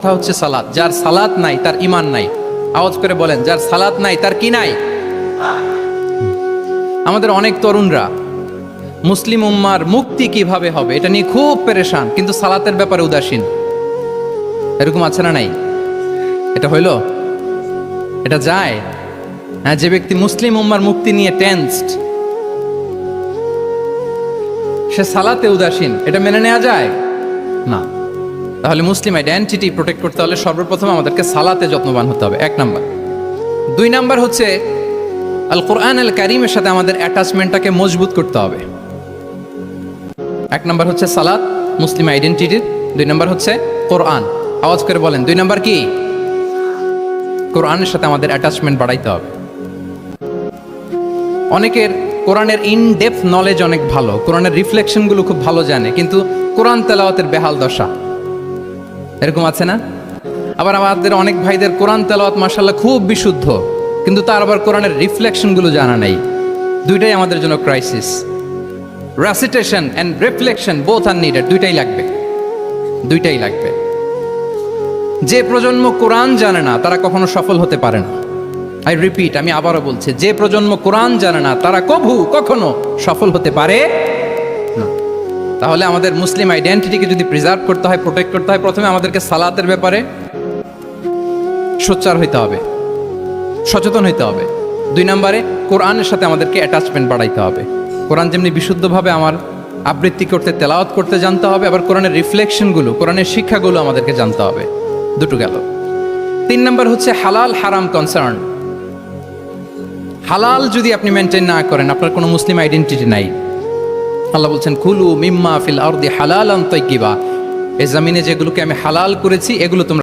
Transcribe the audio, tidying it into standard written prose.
কথা হচ্ছে সালাত। যার সালাত নাই তার ঈমান নাই। আওয়াজ করে বলেন, যার সালাত নাই তার কি নাই? আমাদের অনেক তরুণরা মুসলিম উম্মার মুক্তি কিভাবে হবে এটা নিয়ে খুব পেরেশান, কিন্তু সালাতের ব্যাপারে উদাসীন। এরকম আছে না নাই? এটা হইল, এটা যায়। হ্যাঁ, যে ব্যক্তি মুসলিম উম্মার মুক্তি নিয়ে টেনসড, সে সালাতে উদাসীন, এটা মেনে নেওয়া যায় না। তাহলে মুসলিম আইডেন্টিটি প্রোটেক্ট করতে হলে সর্বপ্রথম আমাদেরকে সালাতে যত্নবান হতে হবে, 1 নাম্বার। 2 নাম্বার হচ্ছে আল কোরআন আল কারীমের সাথে আমাদের অ্যাটাচমেন্টটাকে মজবুত করতে হবে। 1 নাম্বার হচ্ছে সালাত, মুসলিম আইডেন্টিটির। 2 নাম্বার হচ্ছে কোরআন। আওয়াজ করে বলেন, 2 নাম্বার কি? কোরআনের সাথে আমাদের অ্যাটাচমেন্ট বাড়াইতে হবে। অনেকের কোরআনের ইন ডেপথ নলেজ অনেক ভালো, কোরআনের রিফ্লেকশনগুলো খুব ভালো জানে, কিন্তু কোরআন তেলাওয়াতের বেহাল দশা। এরকম আছে না? আবার আমাদের অনেক ভাইদের কোরআন তেলাওয়াত মাশাআল্লাহ খুব বিশুদ্ধ, কিন্তু তার আবার কোরআনের রিফ্লেকশনগুলো জানা নাই। দুইটাই আমাদের জন্য crisis. Recitation and reflection both are needed. দুইটাই লাগবে। যে প্রজন্ম কোরআন জানে না তারা কখনো সফল হতে পারে না। আই রিপিট, আমি আবারও বলছি, যে প্রজন্ম কোরআন জানে না তারা কখনো সফল হতে পারে না। তাহলে আমাদের মুসলিম আইডেন্টিটিকে যদি প্রিজার্ভ করতে হয়, প্রোটেক্ট করতে হয়, প্রথমে আমাদেরকে সালাতের ব্যাপারে সোচ্চার হইতে হবে, সচেতন হইতে হবে। 2 নম্বরে কোরআনের সাথে আমাদেরকে অ্যাটাচমেন্ট বাড়াইতে হবে। কোরআন যেমনি বিশুদ্ধভাবে আমার আবৃত্তি করতে, তেলাওয়াত করতে জানতে হবে, আবার কোরআনের রিফ্লেকশনগুলো, কোরআনের শিক্ষাগুলো আমাদেরকে জানতে হবে। দুটো গেল। 3 নম্বর হচ্ছে হালাল হারাম কনসার্ন। হালাল যদি আপনি মেনটেন না করেন, আপনার কোনো মুসলিম আইডেন্টিটি নাই। আল্লাহ বলছেন, কুলু মিম্মা ফিল আরদি হালালান তাইয়্যিবা, এই জমিনে যেগুলোকে আমি হালাল করেছি এগুলো তোমরা